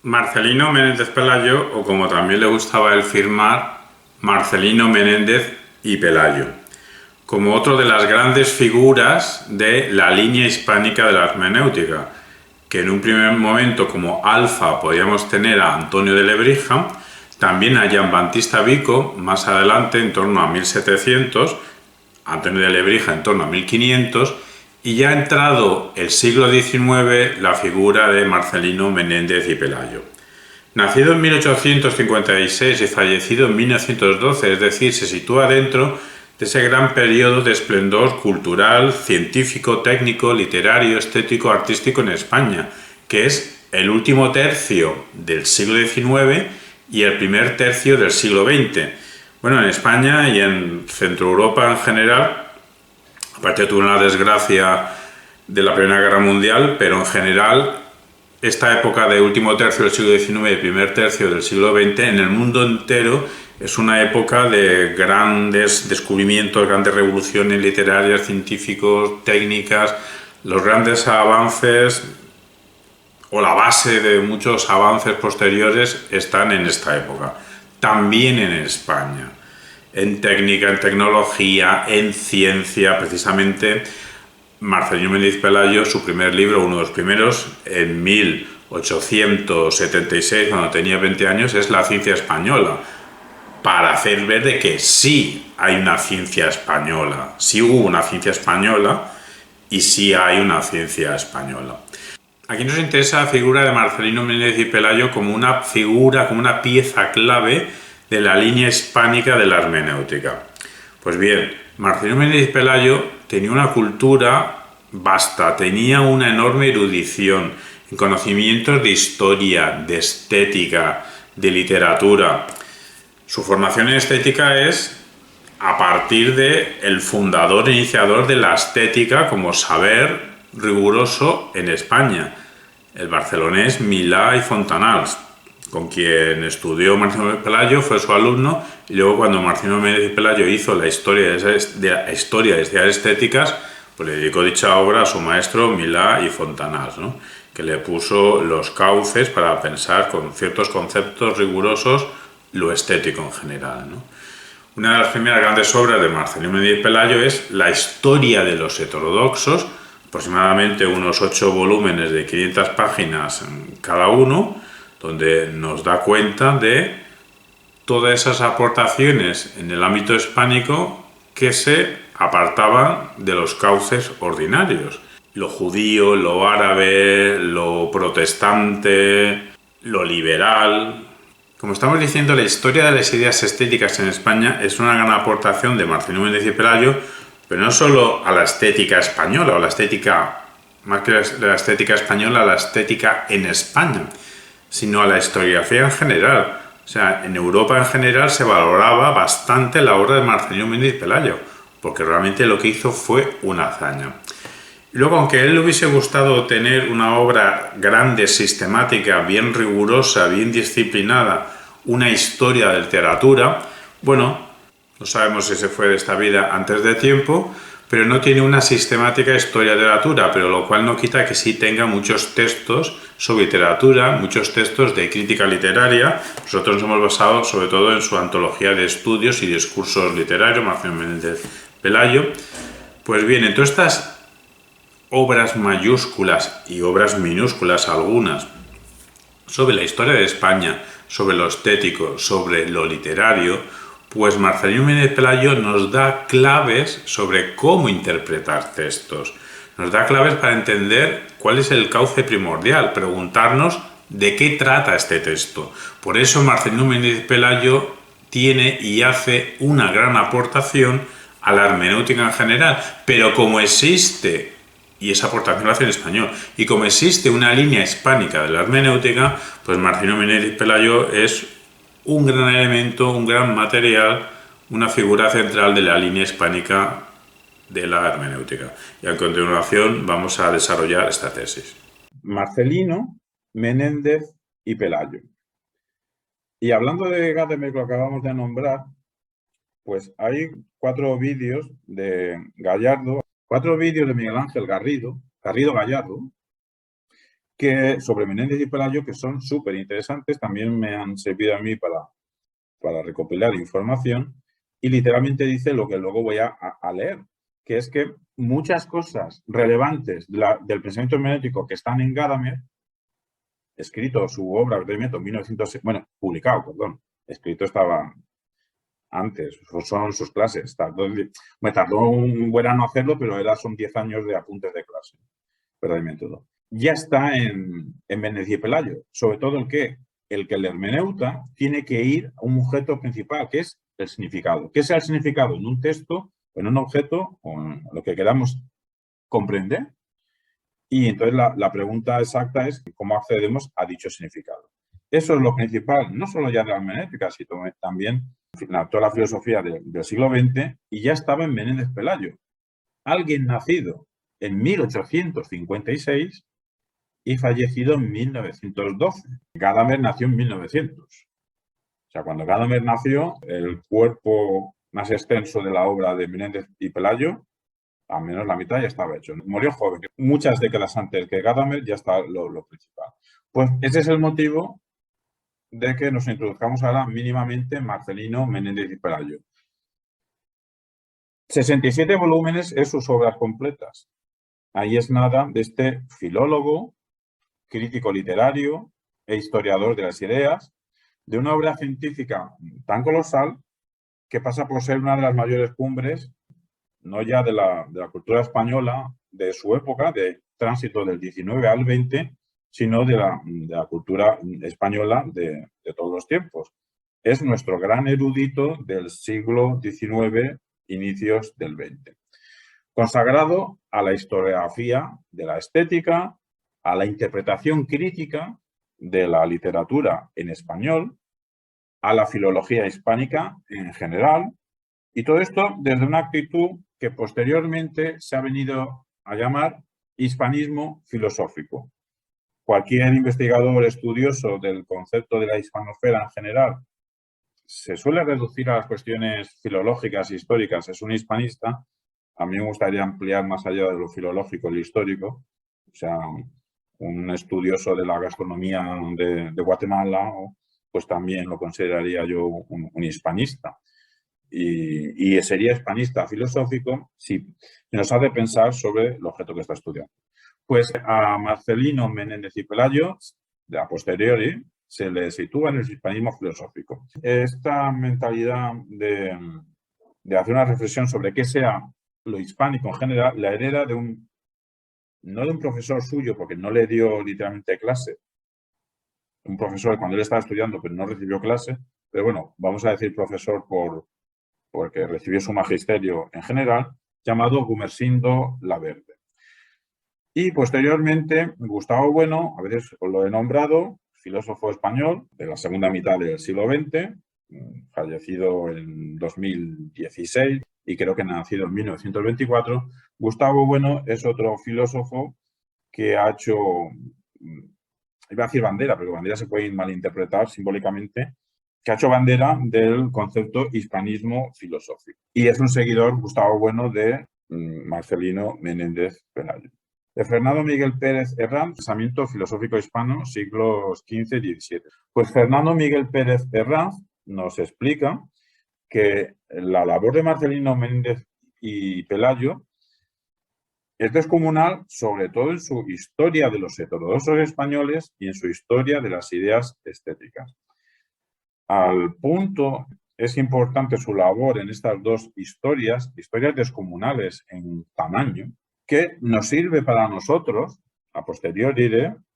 Marcelino Menéndez Pelayo, o como también le gustaba él firmar, Marcelino Menéndez y Pelayo, como otro de las grandes figuras de la línea hispánica de la hermenéutica, que en un primer momento como alfa podíamos tener a Antonio de Lebrija, también a Giambattista Vico, más adelante en torno a 1700, Antonio de Lebrija en torno a 1500, y ya ha entrado el siglo XIX la figura de Marcelino Menéndez y Pelayo. Nacido en 1856 y fallecido en 1912, es decir, se sitúa dentro de ese gran periodo de esplendor cultural, científico, técnico, literario, estético, artístico en España, que es el último tercio del siglo XIX y el primer tercio del siglo XX. Bueno, en España y en Centro Europa en general, aparte tuvo una desgracia de la Primera Guerra Mundial, pero en general esta época de último tercio del siglo XIX y primer tercio del siglo XX en el mundo entero es una época de grandes descubrimientos, grandes revoluciones literarias, científicos, técnicas, los grandes avances o la base de muchos avances posteriores están en esta época. También en España, en técnica, en tecnología, en ciencia, precisamente Marcelino Menéndez Pelayo, su primer libro, uno de los primeros, en 1876, cuando tenía 20 años, es La ciencia española, para hacer ver de que sí hay una ciencia española, sí hubo una ciencia española y sí hay una ciencia española. Aquí nos interesa la figura de Marcelino Menéndez y Pelayo como una figura, como una pieza clave de la línea hispánica de la hermenéutica. Pues bien, Marcelino Menéndez y Pelayo tenía una cultura vasta, tenía una enorme erudición en conocimientos de historia, de estética, de literatura. Su formación en estética es a partir de el fundador e iniciador de la estética como saber riguroso en España, el barcelonés Milá y Fontanals, con quien estudió Marcelino Pelayo, fue su alumno, y luego cuando Marcelino Menéndez Pelayo hizo la historia de las estéticas, pues le dedicó dicha obra a su maestro Milá y Fontanals, ¿no? Que le puso los cauces para pensar con ciertos conceptos rigurosos lo estético en general, ¿no? Una de las primeras grandes obras de Marcelino Menéndez Pelayo es La historia de los heterodoxos, aproximadamente unos 8 volúmenes de 500 páginas cada uno, donde nos da cuenta de todas esas aportaciones en el ámbito hispánico que se apartaban de los cauces ordinarios. Lo judío, lo árabe, lo protestante, lo liberal. Como estamos diciendo, la historia de las ideas estéticas en España es una gran aportación de Marcelino Menéndez y Pelayo, pero no solo a la estética española, o la estética, más que la estética española, la estética en España, sino a la historiografía en general. O sea, en Europa en general se valoraba bastante la obra de Marcelino Menéndez y Pelayo, porque realmente lo que hizo fue una hazaña. Luego, aunque a él le hubiese gustado tener una obra grande, sistemática, bien rigurosa, bien disciplinada, una historia de literatura, bueno, no sabemos si se fue de esta vida antes de tiempo, pero no tiene una sistemática historia de literatura, pero lo cual no quita que sí tenga muchos textos sobre literatura, muchos textos de crítica literaria. Nosotros nos hemos basado sobre todo en su antología de estudios y discursos literarios, Marcelino Menéndez Pelayo. Pues bien, en todas estas obras mayúsculas y obras minúsculas algunas sobre la historia de España, sobre lo estético, sobre lo literario, pues Marcelino Menéndez Pelayo nos da claves sobre cómo interpretar textos. Nos da claves para entender cuál es el cauce primordial, preguntarnos de qué trata este texto. Por eso Marcelino Menéndez Pelayo tiene y hace una gran aportación a la hermenéutica en general, pero como existe, y esa aportación la hace en español, y como existe una línea hispánica de la hermenéutica, pues Marcelino Menéndez Pelayo es un gran elemento, un gran material, una figura central de la línea hispánica de la hermenéutica. Y a continuación vamos a desarrollar esta tesis. Marcelino, Menéndez y Pelayo. Y hablando de Gadamer, lo que acabamos de nombrar, pues hay 4 vídeos de Gallardo, 4 vídeos de Miguel Ángel Garrido Gallardo, sobre Menéndez y Pelayo, que son súper interesantes, también me han servido a mí para recopilar información, y literalmente dice lo que luego voy a leer, que es que muchas cosas relevantes del pensamiento hermenéutico que están en Gadamer, escrito su obra brevemente en 1900, bueno, publicado, perdón, escrito estaba antes, son sus clases, me tardó un buen año hacerlo, pero son 10 años de apuntes de clase, brevemente todo. Ya está en Menéndez y Pelayo, sobre todo el que el hermeneuta tiene que ir a un objeto principal, que es el significado. ¿Qué es el significado? En un texto, en un objeto, o en lo que queramos comprender. Y entonces la pregunta exacta es cómo accedemos a dicho significado. Eso es lo principal, no solo ya de la hermenéutica, sino también toda la filosofía del siglo XX, y ya estaba en Menéndez Pelayo. Alguien nacido en 1856 y fallecido en 1912. Gadamer nació en 1900. O sea, cuando Gadamer nació, el cuerpo más extenso de la obra de Menéndez y Pelayo, al menos la mitad ya estaba hecho. Murió joven, muchas décadas antes que Gadamer ya está lo principal. Pues ese es el motivo de que nos introduzcamos ahora mínimamente en Marcelino Menéndez y Pelayo. 67 volúmenes es sus obras completas. Ahí es nada de este filólogo, crítico literario e historiador de las ideas, de una obra científica tan colosal que pasa por ser una de las mayores cumbres, no ya de la cultura española de su época, de tránsito del 19 al 20, sino de la cultura española de todos los tiempos. Es nuestro gran erudito del siglo XIX, inicios del XX. Consagrado a la historiografía de la estética, a la interpretación crítica de la literatura en español, a la filología hispánica en general, y todo esto desde una actitud que posteriormente se ha venido a llamar hispanismo filosófico. Cualquier investigador estudioso del concepto de la hispanosfera en general se suele reducir a las cuestiones filológicas e históricas, es un hispanista. A mí me gustaría ampliar más allá de lo filológico y lo histórico, o sea, un estudioso de la gastronomía de Guatemala, pues también lo consideraría yo un hispanista. Y sería hispanista filosófico si nos hace pensar sobre el objeto que está estudiando. Pues a Marcelino Menéndez y Pelayo, a posteriori, se le sitúa en el hispanismo filosófico. Esta mentalidad de hacer una reflexión sobre qué sea lo hispánico en general, la hereda no de un profesor suyo, porque no le dio literalmente clase, un profesor cuando él estaba estudiando, pero no recibió clase, pero bueno, vamos a decir profesor porque recibió su magisterio en general, llamado Gumersindo Laverde. Y posteriormente, Gustavo Bueno, a veces lo he nombrado, filósofo español de la segunda mitad del siglo XX, fallecido en 2016 y creo que nacido en 1924. Gustavo Bueno es otro filósofo que ha hecho, iba a decir bandera, pero bandera se puede malinterpretar simbólicamente, que ha hecho bandera del concepto hispanismo filosófico. Y es un seguidor, Gustavo Bueno, de Marcelino Menéndez Pelayo. De Fernando Miguel Pérez Herranz, Pensamiento filosófico hispano, siglos XV y XVII. Pues Fernando Miguel Pérez Herranz nos explica que la labor de Marcelino Menéndez y Pelayo es descomunal, sobre todo en su historia de los heterodoxos españoles y en su historia de las ideas estéticas. Al punto, es importante su labor en estas dos historias descomunales en tamaño, que nos sirve para nosotros, a posteriori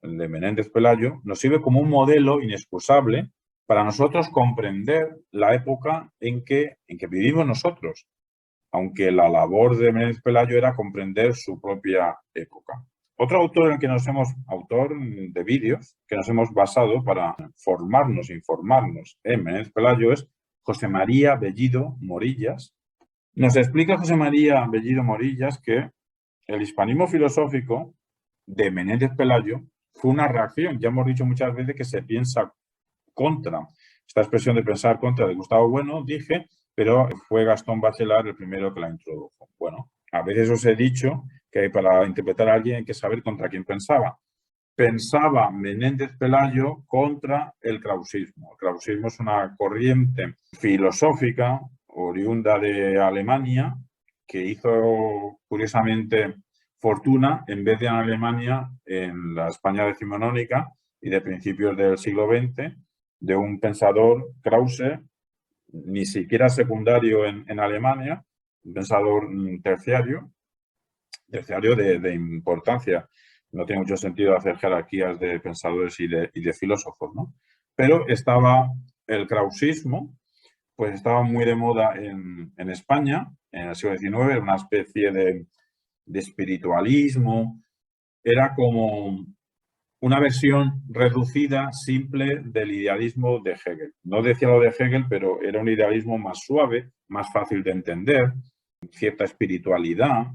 el de Menéndez Pelayo, nos sirve como un modelo inexcusable para nosotros comprender la época en que vivimos nosotros, aunque la labor de Menéndez Pelayo era comprender su propia época. Otro autor autor de vídeos, que nos hemos basado para formarnos, informarnos en Menéndez Pelayo es José María Bellido Morillas. Nos explica José María Bellido Morillas que el hispanismo filosófico de Menéndez Pelayo fue una reacción. Ya hemos dicho muchas veces que se piensa contra. Esta expresión de pensar contra de Gustavo Bueno, dije, pero fue Gastón Bachelard el primero que la introdujo. Bueno, a veces os he dicho que para interpretar a alguien hay que saber contra quién pensaba. pensaba Menéndez Pelayo contra el krausismo. El krausismo es una corriente filosófica oriunda de Alemania que hizo, curiosamente, fortuna en vez de en Alemania, en la España decimonónica y de principios del siglo XX, de un pensador, Krause, ni siquiera secundario en Alemania, un pensador terciario de importancia. No tiene mucho sentido hacer jerarquías de pensadores y de filósofos, ¿no? Pero estaba el krausismo, pues estaba muy de moda en España, en el siglo XIX, una especie de espiritualismo, era como una versión reducida, simple, del idealismo de Hegel. No decía lo de Hegel, pero era un idealismo más suave, más fácil de entender, cierta espiritualidad,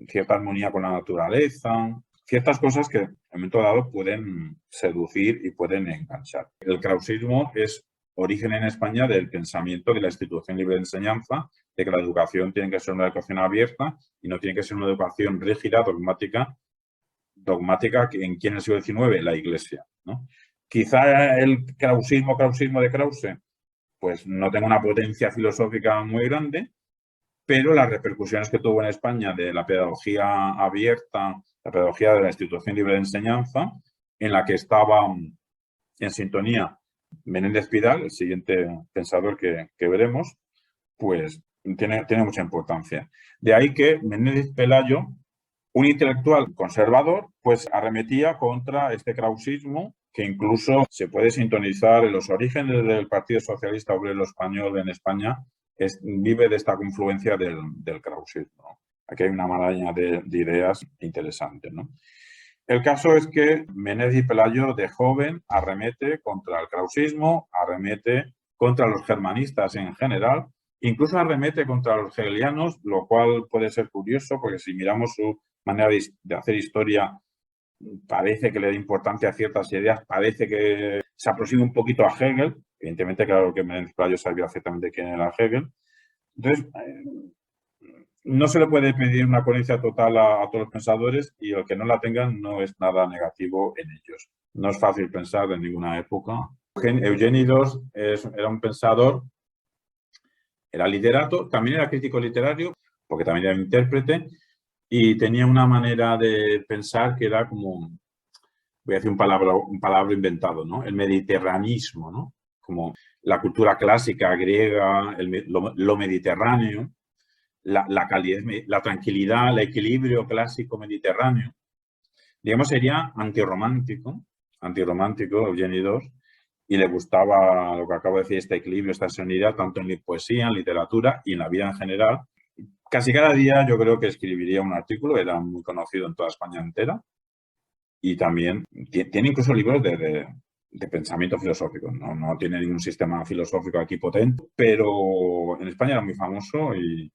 cierta armonía con la naturaleza, ciertas cosas que en un momento dado pueden seducir y pueden enganchar. El krausismo es origen en España del pensamiento de la institución libre de enseñanza, de que la educación tiene que ser una educación abierta y no tiene que ser una educación rígida, dogmática en quien en el siglo XIX, la Iglesia, ¿no? Quizá el krausismo de Krause, pues no tenga una potencia filosófica muy grande, pero las repercusiones que tuvo en España de la pedagogía abierta, la pedagogía de la institución libre de enseñanza, en la que estaba en sintonía Menéndez Pidal, el siguiente pensador que veremos, pues tiene mucha importancia. De ahí que Menéndez Pelayo, un intelectual conservador, pues arremetía contra este krausismo que incluso se puede sintonizar en los orígenes del Partido Socialista Obrero Español en España, vive de esta confluencia del krausismo, ¿no? Aquí hay una maraña de ideas interesantes, ¿no? El caso es que Menéndez Pelayo de joven arremete contra el krausismo, arremete contra los germanistas en general, incluso arremete contra los hegelianos, lo cual puede ser curioso porque si miramos su manera de hacer historia, parece que le da importancia a ciertas ideas, parece que se aproxima un poquito a Hegel, evidentemente claro que Menéndez Pelayo sabía perfectamente quién era Hegel. Entonces, no se le puede pedir una coherencia total a todos los pensadores y el que no la tengan no es nada negativo en ellos. No es fácil pensar en ninguna época. Eugénides era un pensador, era literato, también era crítico literario, porque también era intérprete, y tenía una manera de pensar que era como, voy a decir un palabra inventado, ¿no? El mediterranismo, ¿no? Como la cultura clásica griega, lo mediterráneo, la calidez, la tranquilidad, el equilibrio clásico mediterráneo. Digamos, sería antirromántico Eugénides, y le gustaba lo que acabo de decir, este equilibrio, esta serenidad, tanto en poesía, en literatura y en la vida en general. Casi cada día yo creo que escribiría un artículo, era muy conocido en toda España entera, y también tiene incluso libros de pensamiento filosófico. No tiene ningún sistema filosófico aquí potente, pero en España era muy famoso y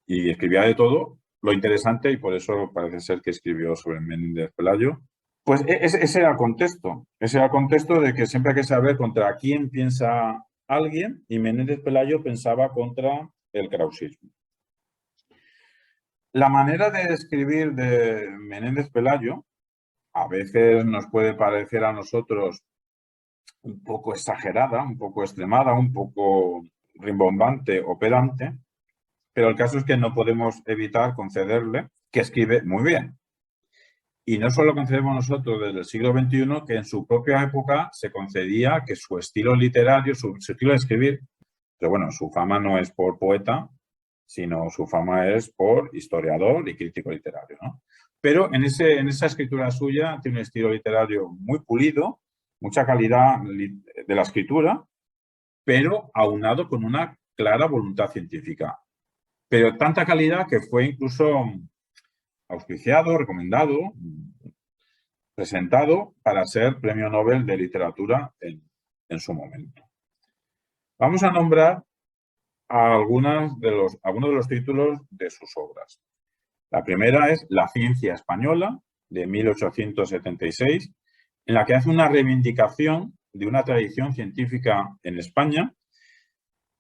escribía de todo. Lo interesante, y por eso parece ser que escribió sobre Menéndez Pelayo, pues ese era el contexto de que siempre hay que saber contra quién piensa alguien, y Menéndez Pelayo pensaba contra el krausismo. La manera de escribir de Menéndez Pelayo a veces nos puede parecer a nosotros un poco exagerada, un poco extremada, un poco rimbombante o pedante, pero el caso es que no podemos evitar concederle que escribe muy bien. Y no solo concedemos nosotros desde el siglo XXI, que en su propia época se concedía que su estilo literario, su estilo de escribir, pero bueno, su fama no es por poeta, sino su fama es por historiador y crítico literario, ¿no? Pero en esa escritura suya tiene un estilo literario muy pulido, mucha calidad de la escritura, pero aunado con una clara voluntad científica. Pero tanta calidad que fue incluso auspiciado, recomendado, presentado para ser Premio Nobel de Literatura en su momento. Vamos a nombrar algunos de los títulos de sus obras. La primera es La ciencia española, de 1876, en la que hace una reivindicación de una tradición científica en España.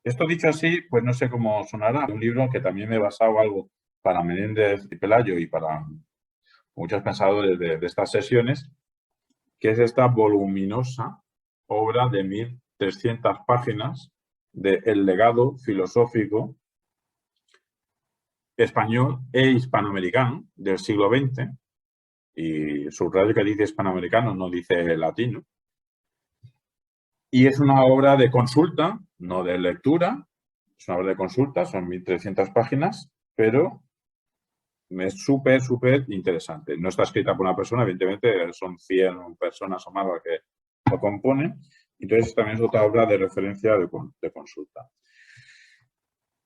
Esto dicho así, pues no sé cómo sonará. Un libro que también me he basado algo para Menéndez y Pelayo y para muchos pensadores de estas sesiones, que es esta voluminosa obra de 1.300 páginas de El legado filosófico español e hispanoamericano del siglo XX, y subrayo que dice hispanoamericano, no dice latino, y es una obra de consulta, no de lectura, es una obra de consulta, son 1.300 páginas, pero es súper, súper interesante. No está escrita por una persona, evidentemente son 100 personas o más las que lo componen, entonces también es otra obra de referencia de consulta.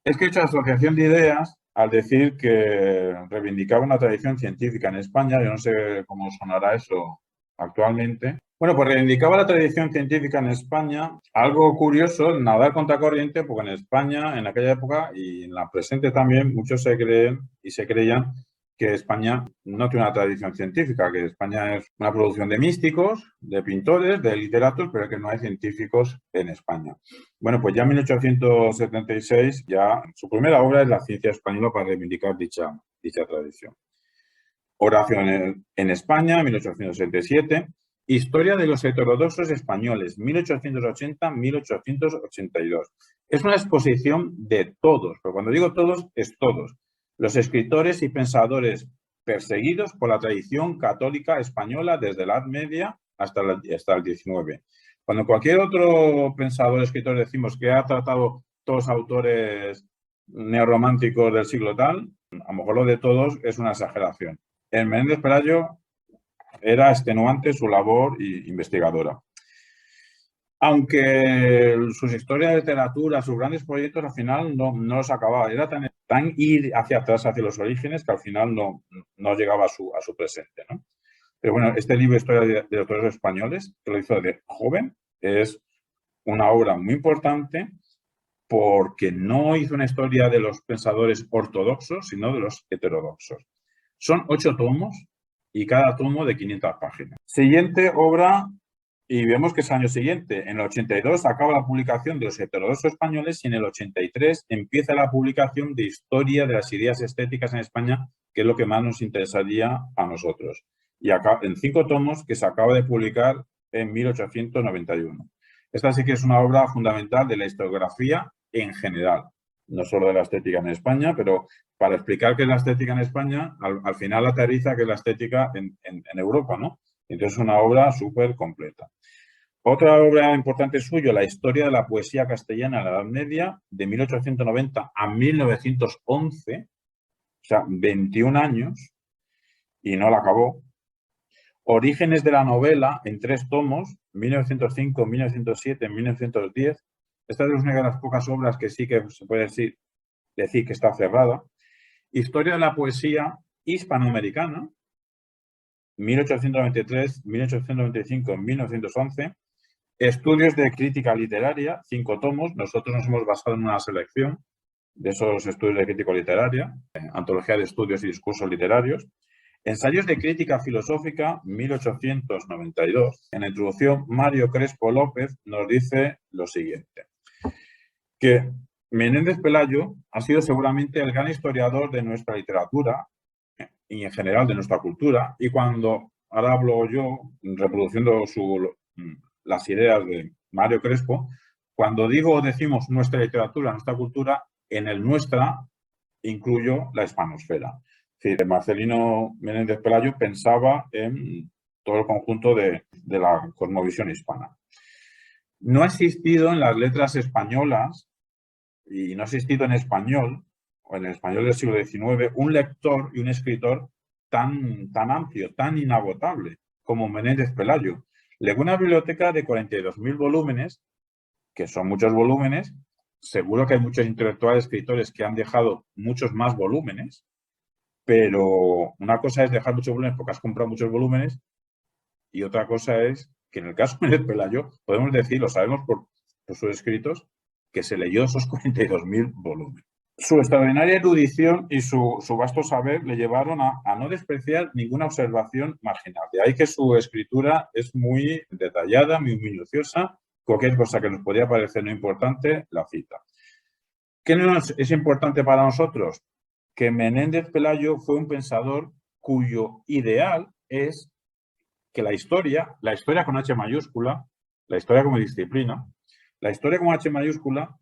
Es que he hecho asociación de ideas al decir que reivindicaba una tradición científica en España. Yo no sé cómo sonará eso actualmente. Bueno, pues reivindicaba la tradición científica en España. Algo curioso, nadar contra corriente, porque en España, en aquella época y en la presente también, muchos se creen y se creían que España no tiene una tradición científica, que España es una producción de místicos, de pintores, de literatos, pero que no hay científicos en España. Bueno, pues ya en 1876, ya su primera obra es La ciencia española para reivindicar dicha tradición. Horacio en España, 1867. Historia de los heterodoxos españoles, 1880-1882. Es una exposición de todos, pero cuando digo todos, es todos. Los escritores y pensadores perseguidos por la tradición católica española desde la Edad Media hasta el XIX. Cuando cualquier otro pensador o escritor decimos que ha tratado todos los autores neorrománticos del siglo tal, a lo mejor lo de todos es una exageración. En Menéndez Pelayo era extenuante su labor investigadora. Aunque sus historias de literatura, sus grandes proyectos, al final no los acababa. Era tan ir hacia atrás, hacia los orígenes, que al final no llegaba a su presente, ¿no? Pero bueno, este libro, Historia de autores españoles, que lo hizo de joven, es una obra muy importante porque no hizo una historia de los pensadores ortodoxos, sino de los heterodoxos. Son 8 tomos y cada tomo de 500 páginas. Siguiente obra, y vemos que es el año siguiente. En el 82 acaba la publicación de los heterodoxos españoles y en el 83 empieza la publicación de Historia de las ideas estéticas en España, que es lo que más nos interesaría a nosotros. Y acá, en 5 tomos que se acaba de publicar en 1891. Esta sí que es una obra fundamental de la historiografía en general, no solo de la estética en España, pero para explicar qué es la estética en España, al final aterriza que es la estética en Europa, ¿no? Entonces es una obra súper completa. Otra obra importante suya, La historia de la poesía castellana en la Edad Media, de 1890 a 1911, o sea, 21 años, y no la acabó. Orígenes de la novela, en 3 tomos, 1905, 1907, 1910. Esta es una de las pocas obras que sí que se puede decir que está cerrada. Historia de la poesía hispanoamericana, 1893, 1895, 1911. Estudios de crítica literaria, 5 tomos. Nosotros nos hemos basado en una selección de esos estudios de crítica literaria, antología de estudios y discursos literarios. Ensayos de crítica filosófica, 1892. En la introducción, Mario Crespo López nos dice lo siguiente, que Menéndez Pelayo ha sido seguramente el gran historiador de nuestra literatura y en general de nuestra cultura, y cuando ahora hablo yo, reproduciendo las ideas de Mario Crespo, cuando decimos nuestra literatura, nuestra cultura, en el nuestra incluyo la hispanosfera. Es decir, Marcelino Menéndez Pelayo pensaba en todo el conjunto de la cosmovisión hispana. No ha existido en las letras españolas, y no ha existido en español, o en el español del siglo XIX, un lector y un escritor tan amplio, tan inagotable como Menéndez Pelayo. Legó una biblioteca de 42.000 volúmenes, que son muchos volúmenes. Seguro que hay muchos intelectuales, escritores que han dejado muchos más volúmenes, pero una cosa es dejar muchos volúmenes porque has comprado muchos volúmenes y otra cosa es que en el caso de Menéndez Pelayo podemos decir, lo sabemos por sus escritos, que se leyó esos 42.000 volúmenes. Su extraordinaria erudición y su vasto saber le llevaron a no despreciar ninguna observación marginal. De ahí que su escritura es muy detallada, muy minuciosa. Cualquier cosa que nos podría parecer no importante, la cita. ¿Qué es importante para nosotros? Que Menéndez Pelayo fue un pensador cuyo ideal es que la historia con H mayúscula, la historia como disciplina, la historia con H mayúscula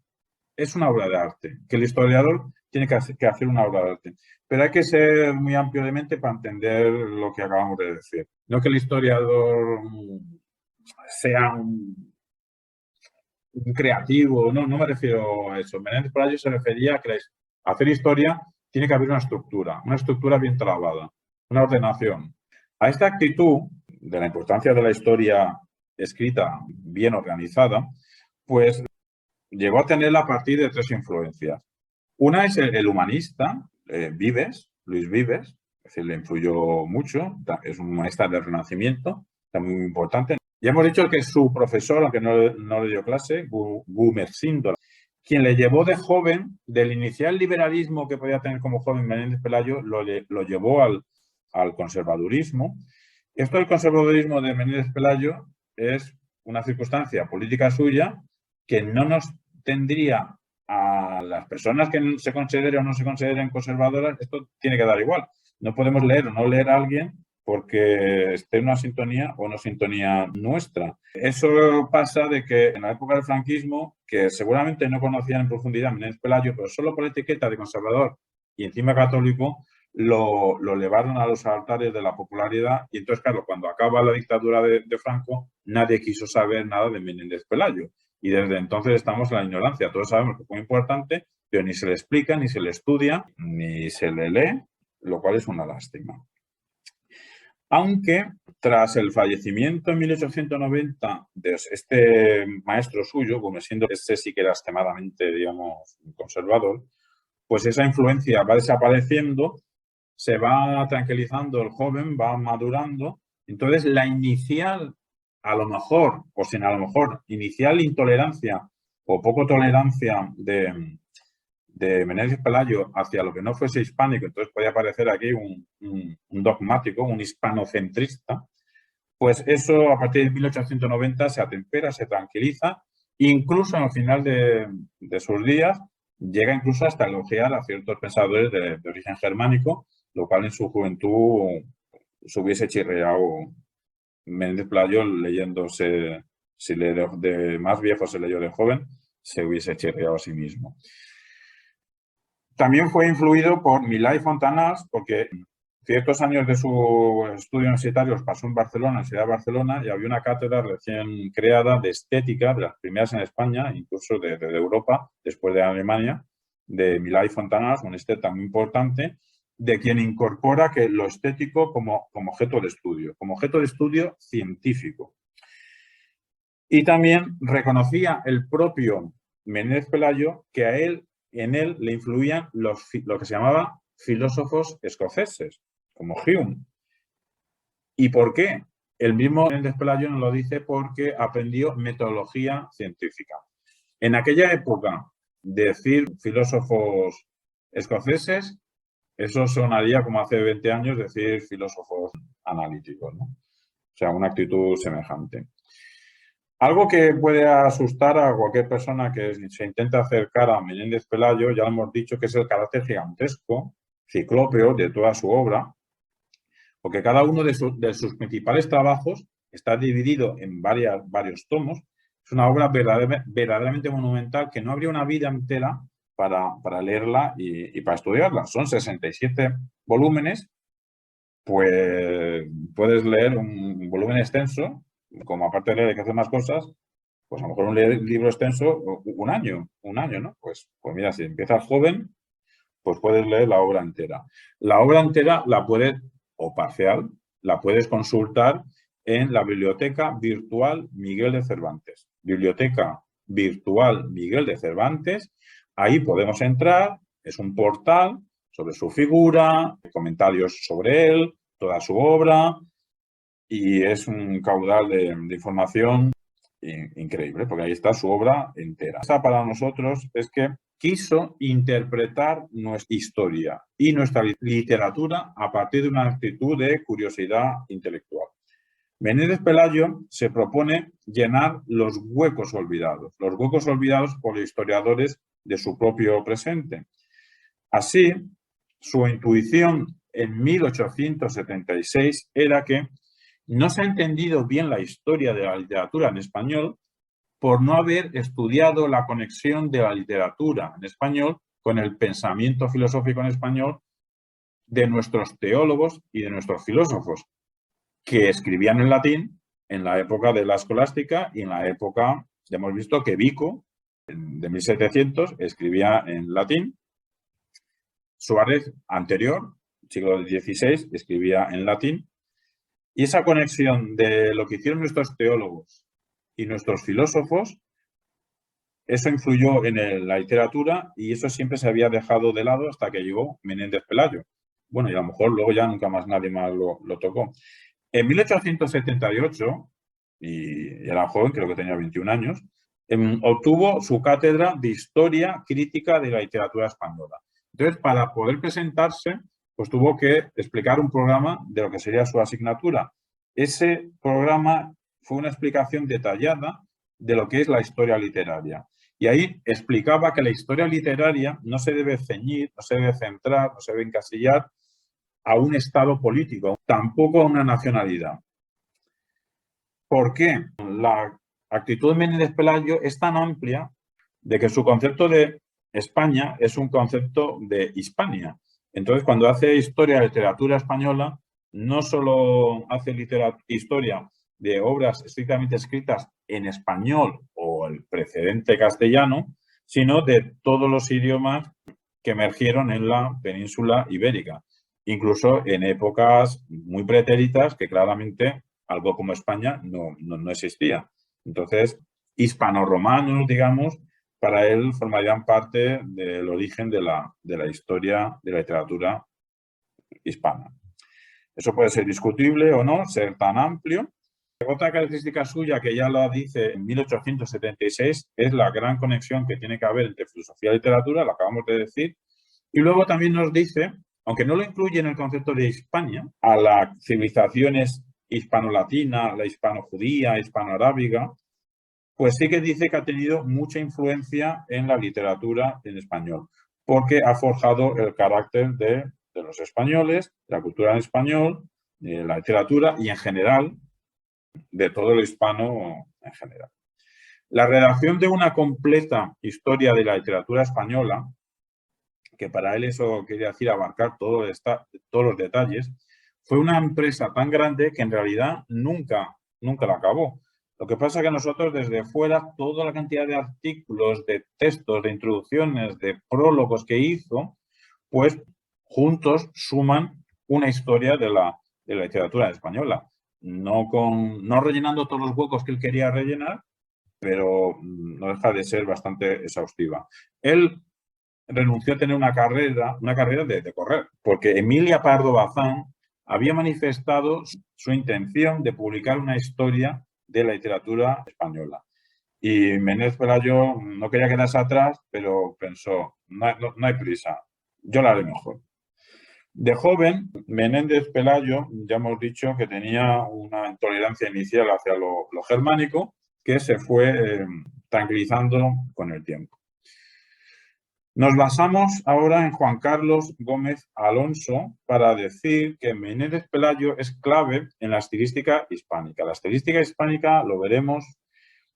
es una obra de arte, que el historiador tiene que hacer una obra de arte. Pero hay que ser muy amplio de mente para entender lo que acabamos de decir. No que el historiador sea un creativo, no me refiero a eso. Menéndez Pelayo se refería a que hacer historia tiene que haber una estructura bien trabada, una ordenación. A esta actitud de la importancia de la historia escrita bien organizada, pues llegó a tenerla a partir de 3 influencias. Una es el humanista, Luis Vives, es decir, le influyó mucho, es un maestro del Renacimiento, también muy importante. Ya hemos dicho que su profesor, aunque no le dio clase, Gumersindo, quien le llevó de joven, del inicial liberalismo que podía tener como joven Menéndez Pelayo, lo llevó al conservadurismo. Esto del conservadurismo de Menéndez Pelayo es una circunstancia política suya que no nos tendría a las personas que se consideren o no se consideren conservadoras, esto tiene que dar igual. No podemos leer o no leer a alguien porque esté en una sintonía o no sintonía nuestra. Eso pasa de que en la época del franquismo, que seguramente no conocían en profundidad a Menéndez Pelayo, pero solo por la etiqueta de conservador y encima católico, lo elevaron a los altares de la popularidad y entonces, claro, cuando acaba la dictadura de Franco, nadie quiso saber nada de Menéndez Pelayo. Y desde entonces estamos en la ignorancia. Todos sabemos que fue muy importante, pero ni se le explica, ni se le estudia, ni se le lee, lo cual es una lástima. Aunque tras el fallecimiento en 1890 de este maestro suyo, como siendo este sí que era extremadamente, digamos, conservador, pues esa influencia va desapareciendo, se va tranquilizando el joven, va madurando. Entonces, la inicial, a lo mejor, o sin a lo mejor, inicial intolerancia o poco tolerancia de Menéndez Pelayo hacia lo que no fuese hispánico, entonces podía parecer aquí un dogmático, un hispanocentrista, pues eso a partir de 1890 se atempera, se tranquiliza, incluso al final de sus días llega incluso hasta elogiar a ciertos pensadores de origen germánico, lo cual en su juventud se hubiese chirriado Menéndez Pelayo leyéndose, si de más viejo se leyó de joven, se hubiese chirriado a sí mismo. También fue influido por Milá y Fontanals, porque ciertos años de sus estudios universitarios pasó en Barcelona, en la Universidad de Barcelona, y había una cátedra recién creada de estética, de las primeras en España, incluso de Europa, después de Alemania, de Milá y Fontanals, un estético muy importante, de quien incorpora que lo estético como objeto de estudio científico. Y también reconocía el propio Menéndez Pelayo que en él le influían lo que se llamaba filósofos escoceses, como Hume. ¿Y por qué? El mismo Menéndez Pelayo nos lo dice porque aprendió metodología científica. En aquella época, decir filósofos escoceses, eso sonaría como hace 20 años decir filósofos analíticos, ¿no? O sea, una actitud semejante. Algo que puede asustar a cualquier persona que se intenta acercar a Menéndez Pelayo, ya lo hemos dicho, que es el carácter gigantesco, ciclópeo de toda su obra, porque cada uno de sus principales trabajos está dividido en varios tomos. Es una obra verdaderamente monumental que no habría una vida entera para leerla y para estudiarla. Son 67 volúmenes, pues puedes leer un volumen extenso, como aparte de leer hay que hacer más cosas, pues a lo mejor un libro extenso, un año, ¿no? Pues mira, si empiezas joven, pues puedes leer la obra entera. La obra entera la puedes, o parcial, la puedes consultar en la Biblioteca Virtual Miguel de Cervantes. Biblioteca Virtual Miguel de Cervantes, ahí podemos entrar, es un portal sobre su figura, comentarios sobre él, toda su obra, y es un caudal de información increíble, porque ahí está su obra entera. Esta para nosotros es que quiso interpretar nuestra historia y nuestra literatura a partir de una actitud de curiosidad intelectual. Menéndez Pelayo se propone llenar los huecos olvidados por los historiadores de su propio presente. Así, su intuición en 1876 era que no se ha entendido bien la historia de la literatura en español por no haber estudiado la conexión de la literatura en español con el pensamiento filosófico en español de nuestros teólogos y de nuestros filósofos, que escribían en latín en la época de la escolástica y en la época, ya hemos visto que Vico, de 1700, escribía en latín. Suárez, anterior, siglo XVI, escribía en latín. Y esa conexión de lo que hicieron nuestros teólogos y nuestros filósofos, eso influyó en la literatura y eso siempre se había dejado de lado hasta que llegó Menéndez Pelayo. Bueno, y a lo mejor luego ya nunca más nadie más lo tocó. En 1878, y era joven, creo que tenía 21 años, obtuvo su cátedra de Historia Crítica de la Literatura Española. Entonces, para poder presentarse, pues tuvo que explicar un programa de lo que sería su asignatura. Ese programa fue una explicación detallada de lo que es la historia literaria. Y ahí explicaba que la historia literaria no se debe ceñir, no se debe centrar, no se debe encasillar a un estado político, tampoco a una nacionalidad. ¿Por qué? La actitud de Menéndez Pelayo es tan amplia de que su concepto de España es un concepto de Hispania. Entonces, cuando hace historia de literatura española, no solo hace historia de obras estrictamente escritas en español o el precedente castellano, sino de todos los idiomas que emergieron en la península ibérica, incluso en épocas muy pretéritas que claramente algo como España no existía. Entonces, hispano-romanos, digamos, para él formarían parte del origen de la historia de la literatura hispana. Eso puede ser discutible o no, ser tan amplio. Otra característica suya, que ya la dice en 1876, es la gran conexión que tiene que haber entre filosofía y literatura, lo acabamos de decir. Y luego también nos dice, aunque no lo incluye en el concepto de Hispania, a las civilizaciones hispano-latina, la hispano-judía, hispano-arábiga, pues sí que dice que ha tenido mucha influencia en la literatura en español, porque ha forjado el carácter de los españoles, de la cultura en español, de la literatura y en general de todo lo hispano en general. La redacción de una completa historia de la literatura española, que para él eso quería decir abarcar todos los detalles, fue una empresa tan grande que en realidad nunca la acabó. Lo que pasa es que nosotros desde fuera, toda la cantidad de artículos, de textos, de introducciones, de prólogos que hizo, pues juntos suman una historia de la literatura española. No rellenando todos los huecos que él quería rellenar, pero no deja de ser bastante exhaustiva. Él renunció a tener una carrera de correr, porque Emilia Pardo Bazán había manifestado su intención de publicar una historia de la literatura española. Y Menéndez Pelayo no quería quedarse atrás, pero pensó, no hay prisa, yo la haré mejor. De joven, Menéndez Pelayo, ya hemos dicho que tenía una intolerancia inicial hacia lo germánico, que se fue tranquilizando con el tiempo. Nos basamos ahora en Juan Carlos Gómez Alonso para decir que Menéndez Pelayo es clave en la estilística hispánica. La estilística hispánica, lo veremos,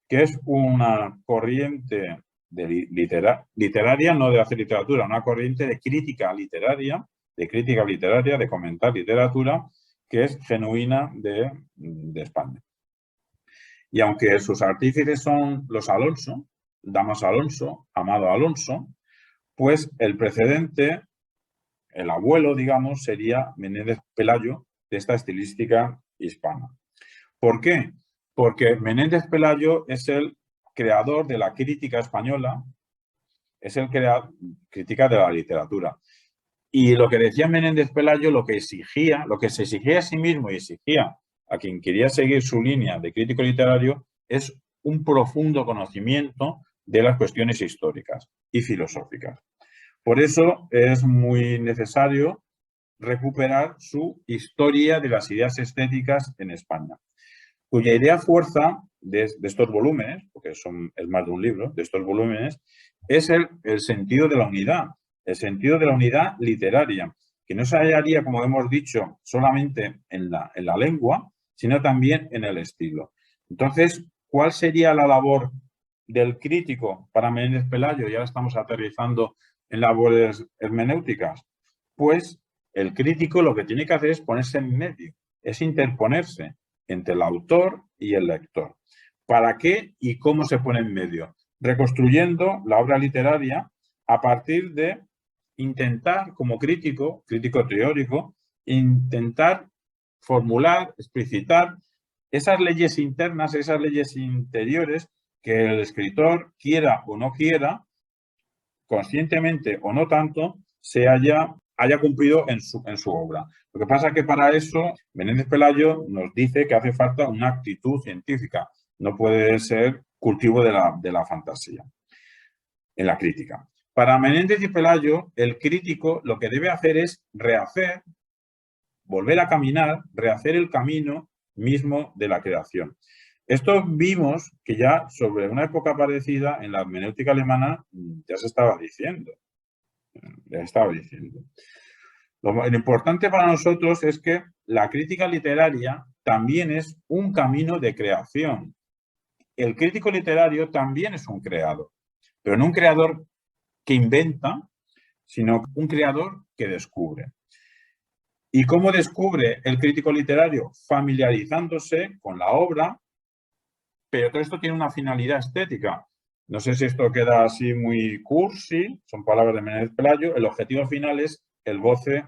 que es una corriente literaria, no de hacer literatura, una corriente de crítica literaria, de comentar literatura, que es genuina de España. Y aunque sus artífices son los Alonso, Damas Alonso, Amado Alonso, pues el precedente, el abuelo, digamos, sería Menéndez Pelayo de esta estilística hispana. ¿Por qué? Porque Menéndez Pelayo es el creador de la crítica española, es el crítica de la literatura. Y lo que decía Menéndez Pelayo, lo que se exigía a sí mismo y exigía a quien quería seguir su línea de crítico literario, es un profundo conocimiento de las cuestiones históricas y filosóficas. Por eso es muy necesario recuperar su historia de las ideas estéticas en España, cuya idea fuerza de estos volúmenes, porque es más de un libro, de estos volúmenes, es el sentido de la unidad, el sentido de la unidad literaria. que no se hallaría, como hemos dicho, solamente en la lengua, sino también en el estilo. Entonces, ¿cuál sería la labor del crítico para Menéndez Pelayo? Ya estamos aterrizando en labores hermenéuticas. Pues el crítico lo que tiene que hacer es ponerse en medio, es interponerse entre el autor y el lector. ¿Para qué y cómo se pone en medio? Reconstruyendo la obra literaria a partir de intentar, como crítico teórico, intentar formular, explicitar esas leyes internas, esas leyes interiores que el escritor, quiera o no quiera, conscientemente o no tanto, se haya cumplido en su obra. Lo que pasa es que para eso Menéndez Pelayo nos dice que hace falta una actitud científica, no puede ser cultivo de la fantasía en la crítica. Para Menéndez y Pelayo, el crítico lo que debe hacer es rehacer, volver a caminar, rehacer el camino mismo de la creación. Esto vimos que ya sobre una época parecida en la hermenéutica alemana ya se estaba diciendo. Lo importante para nosotros es que la crítica literaria también es un camino de creación. El crítico literario también es un creador, pero no un creador que inventa, sino un creador que descubre. ¿Y cómo descubre el crítico literario? Familiarizándose con la obra, pero todo esto tiene una finalidad estética. No sé si esto queda así muy cursi, son palabras de Menéndez Pelayo. El objetivo final es el goce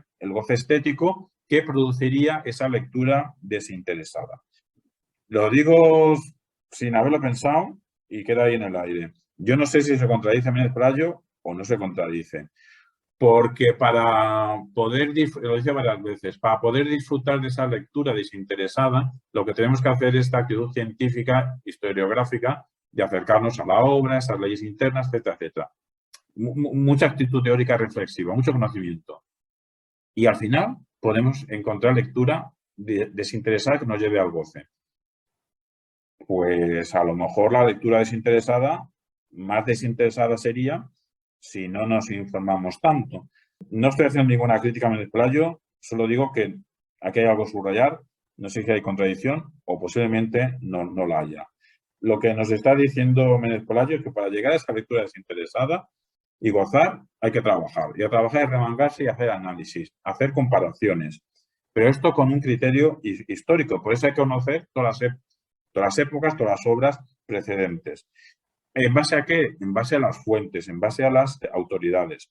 estético que produciría esa lectura desinteresada. Lo digo sin haberlo pensado y queda ahí en el aire. Yo no sé si se contradice Menéndez Pelayo o no se contradice. Porque para poder, lo decía varias veces, para poder disfrutar de esa lectura desinteresada, lo que tenemos que hacer es esta actitud científica, historiográfica, de acercarnos a la obra, esas leyes internas, etcétera, etcétera. Mucha actitud teórica reflexiva, mucho conocimiento. Y al final podemos encontrar lectura desinteresada que nos lleve al goce. Pues a lo mejor la lectura desinteresada, más desinteresada sería si no nos informamos tanto. No estoy haciendo ninguna crítica a Menéndez Pelayo, solo digo que aquí hay algo a subrayar, no sé si hay contradicción o posiblemente no la haya. Lo que nos está diciendo Menéndez Pelayo es que para llegar a esa lectura desinteresada y gozar hay que trabajar. Y a trabajar es remangarse y hacer análisis, hacer comparaciones. Pero esto con un criterio histórico, por eso hay que conocer todas las épocas, todas las obras precedentes. ¿En base a qué? En base a las fuentes, en base a las autoridades.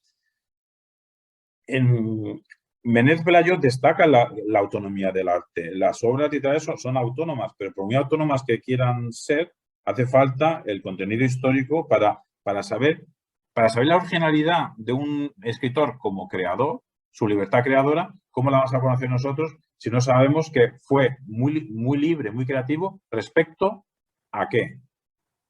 Menéndez Pelayo destaca la autonomía del arte. Las obras literarias son autónomas, pero por muy autónomas que quieran ser, hace falta el contenido histórico para saber la originalidad de un escritor como creador, su libertad creadora. ¿Cómo la vamos a conocer nosotros si no sabemos que fue muy libre, muy creativo respecto a qué?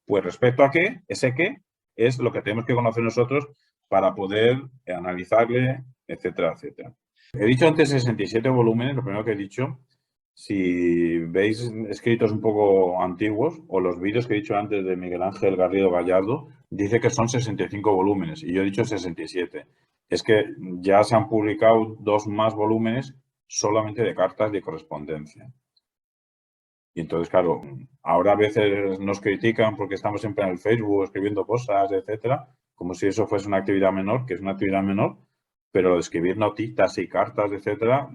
Pues respecto a qué, ese qué es lo que tenemos que conocer nosotros para poder analizarle, etcétera, etcétera. He dicho antes 67 volúmenes, lo primero que he dicho. Si veis escritos un poco antiguos o los vídeos que he dicho antes de Miguel Ángel Garrido Gallardo, dice que son 65 volúmenes y yo he dicho 67. Es que ya se han publicado 2 más volúmenes solamente de cartas de correspondencia. Y entonces, claro, ahora a veces nos critican porque estamos siempre en el Facebook escribiendo cosas, etcétera, como si eso fuese una actividad menor, que es una actividad menor, pero lo de escribir notitas y cartas, etcétera,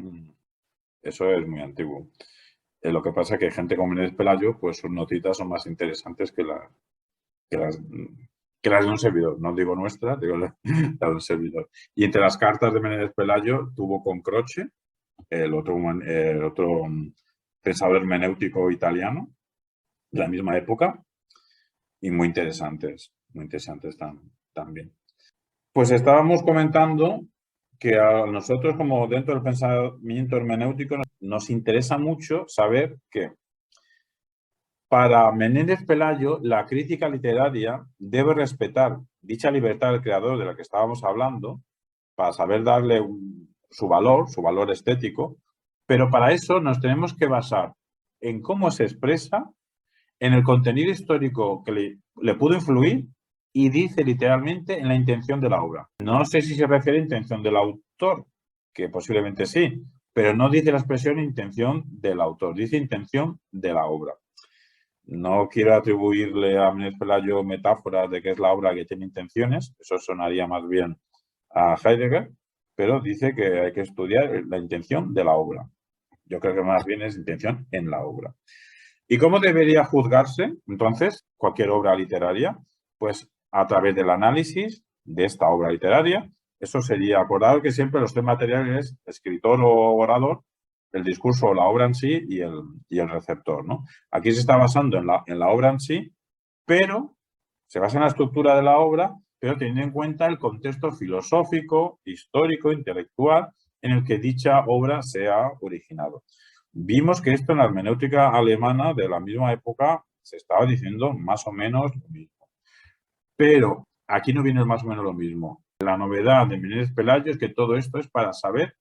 eso es muy antiguo. Lo que pasa es que hay gente como Menéndez Pelayo, pues sus notitas son más interesantes que las de un servidor. No digo nuestras, digo las de un servidor. Y entre las cartas de Menéndez Pelayo tuvo con Croce, el otro pensador hermenéutico italiano de la misma época, y muy interesantes también. Pues estábamos comentando que a nosotros, como dentro del pensamiento hermenéutico, nos interesa mucho saber que para Menéndez Pelayo la crítica literaria debe respetar dicha libertad del creador de la que estábamos hablando para saber darle su valor estético, pero para eso nos tenemos que basar en cómo se expresa, en el contenido histórico que le pudo influir y dice literalmente en la intención de la obra. No sé si se refiere a intención del autor que posiblemente sí, pero no dice la expresión intención del autor, dice intención de la obra. No quiero atribuirle a Menéndez Pelayo metáforas de que es la obra que tiene intenciones, eso sonaría más bien a Heidegger, pero dice que hay que estudiar la intención de la obra. Yo creo que más bien es intención en la obra. ¿Y cómo debería juzgarse, entonces, cualquier obra literaria? Pues a través del análisis de esta obra literaria. Eso sería, acordar que siempre los tres materiales es escritor o orador, el discurso o la obra en sí y el receptor, ¿no? Aquí se está basando en la obra en sí, pero se basa en la estructura de la obra, pero teniendo en cuenta el contexto filosófico, histórico, intelectual en el que dicha obra se ha originado. Vimos que esto en la hermenéutica alemana de la misma época se estaba diciendo más o menos lo mismo. Pero aquí no viene más o menos lo mismo. La novedad de Menéndez Pelayo es que todo esto es para saber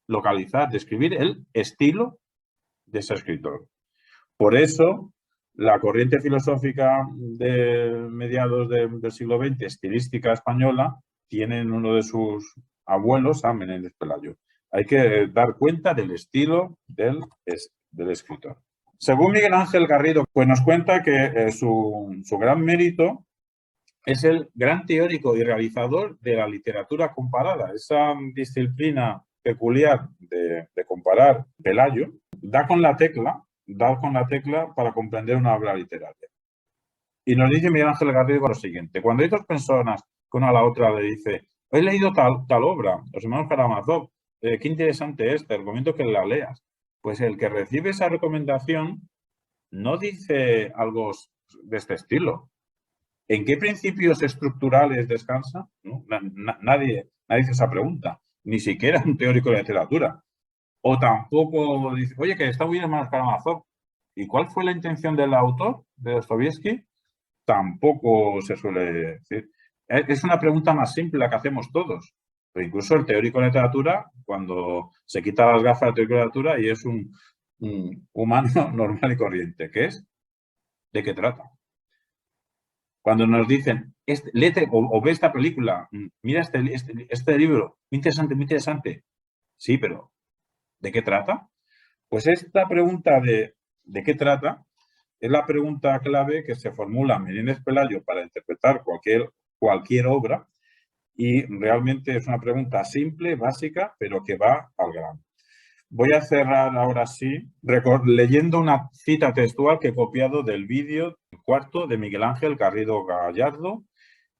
localizar, describir el estilo de ese escritor. Por eso, la corriente filosófica de mediados del siglo XX, estilística española, tiene en uno de sus abuelos a Menéndez Pelayo. Hay que dar cuenta del estilo del escritor. Según Miguel Ángel Garrido, pues nos cuenta que su gran mérito es el gran teórico y realizador de la literatura comparada. Esa disciplina peculiar de comparar Pelayo da con la tecla para comprender una obra literaria. Y nos dice Miguel Ángel Garrido lo siguiente: cuando hay dos personas que una a la otra le dice, he leído tal obra, los hermanos Karamazov, qué interesante te recomiendo que la leas. Pues el que recibe esa recomendación no dice algo de este estilo. ¿En qué principios estructurales descansa? ¿No? Nadie hace esa pregunta, ni siquiera un teórico de literatura. O tampoco dice, oye, que está muy bien hermanos Karamazov. ¿Y cuál fue la intención del autor, de Dostoyevsky? Tampoco se suele decir. Es una pregunta más simple la que hacemos todos. Pero incluso el teórico de literatura, cuando se quita las gafas del teórico de literatura y es un humano normal y corriente, ¿qué es? ¿De qué trata? Cuando nos dicen, léete o ve esta película, mira este libro, muy interesante, muy interesante. Sí, pero ¿de qué trata? Pues esta pregunta de qué trata es la pregunta clave que se formula Menéndez Pelayo para interpretar cualquier obra, y realmente es una pregunta simple, básica, pero que va al grano. Voy a cerrar ahora sí leyendo una cita textual que he copiado del vídeo cuarto de Miguel Ángel Garrido Gallardo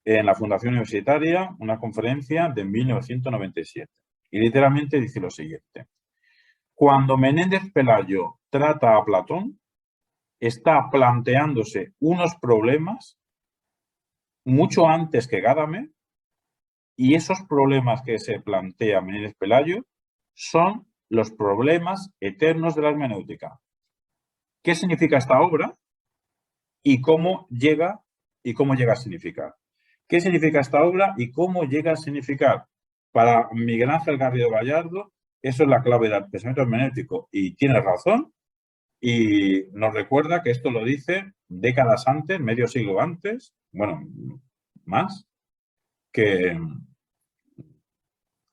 en la Fundación Universitaria, una conferencia de 1997. Y literalmente dice lo siguiente: cuando Menéndez Pelayo trata a Platón, está planteándose unos problemas mucho antes que Gadamer, y esos problemas que se plantea Menéndez Pelayo son los problemas eternos de la hermenéutica. ¿Qué significa esta obra? ¿Y cómo llega a significar? ¿Qué significa esta obra y cómo llega a significar? Para Miguel Ángel Garrido Gallardo, eso es la clave del pensamiento hermenéutico, y tiene razón, y nos recuerda que esto lo dice décadas antes, medio siglo antes, bueno, más, que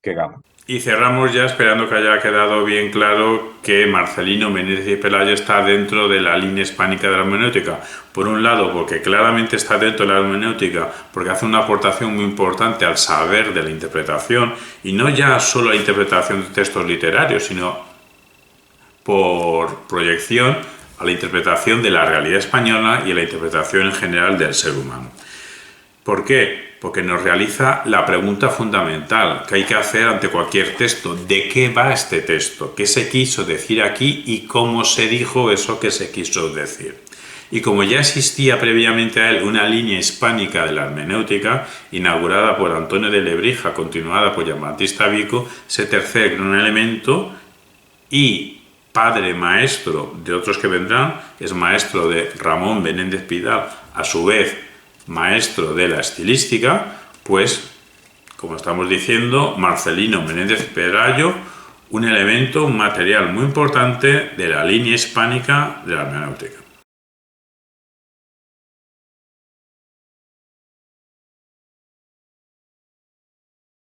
Gadamer. Y cerramos ya esperando que haya quedado bien claro que Marcelino Menéndez Pelayo está dentro de la línea hispánica de la hermenéutica. Por un lado, porque claramente está dentro de la hermenéutica, porque hace una aportación muy importante al saber de la interpretación, y no ya solo la interpretación de textos literarios, sino por proyección a la interpretación de la realidad española y a la interpretación en general del ser humano. ¿Por qué? Porque nos realiza la pregunta fundamental que hay que hacer ante cualquier texto: ¿de qué va este texto? ¿Qué se quiso decir aquí y cómo se dijo eso que se quiso decir? Y como ya existía previamente a él una línea hispánica de la hermenéutica, inaugurada por Antonio de Lebrija, continuada por Giambattista Vico, se tercera en un elemento y padre maestro de otros que vendrán, es maestro de Ramón Menéndez Pidal, a su vez maestro de la estilística, pues, como estamos diciendo, Marcelino Menéndez Pelayo, un elemento, un material muy importante de la línea hispánica de la hermenéutica.